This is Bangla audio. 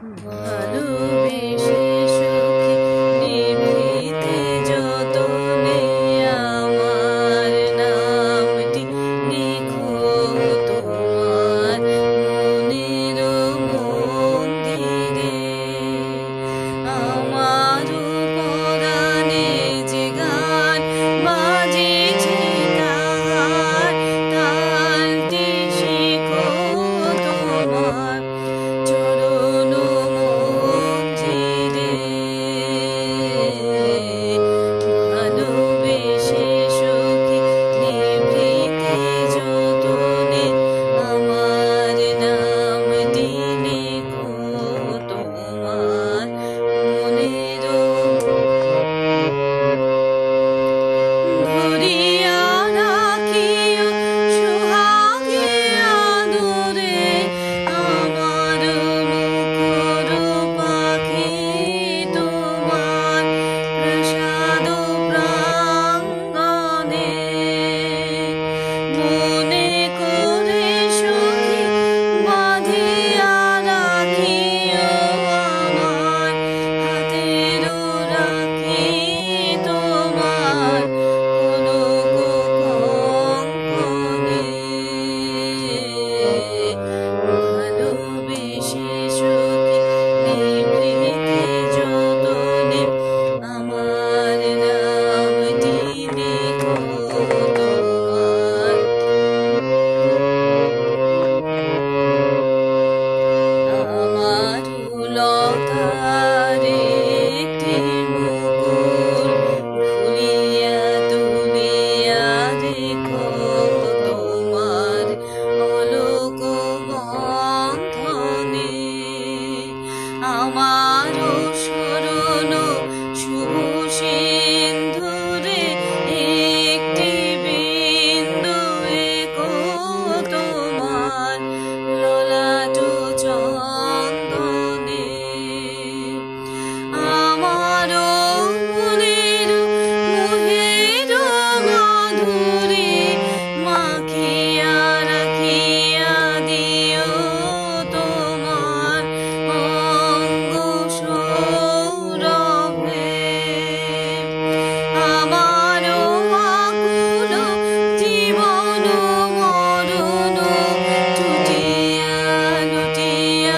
ভালোবেসে সুখে নিভৃতে যতনে আমার নামটি লিখো তোমার মনের মন্দিরে। আমার পরাণে যে গান বাজেছে তার তালটি শিখো তোমার চরণ মঞ্জিরে। ভালোবেসে সুখে নিভৃতে যতনে আমার নামটি লিখো তোমার মনের ধরিয়া রাখিও সোহাগে আদরে আমার মুখর পাখি তোমার প্রসাদ প্রাঙ্গণে। মনে করে সখী বাঁধিয়া রাখিও আমার হাতের রাখি তোমার কনক কঙ্কণে। ভালোবেসে সখী নিভৃতে যতনে আমার নামটি লিখো তোমার। আমার লতার একটি মুকুল খুলিয়া তুলিয়া রেখো তোমার অলোক বন্ধনে। আমার শরণ শুভ সিন্ধুরে একটি বিন্দু এঁকো তোমার ললাট চন্দনে। আমার মনের মোহের মাধুরী মাখিয়া রাখিয়া দিও তোমার অঙ্গ সৌরভে। আমার আকুল জীবন মরণ টুটিয়া লুটিয়া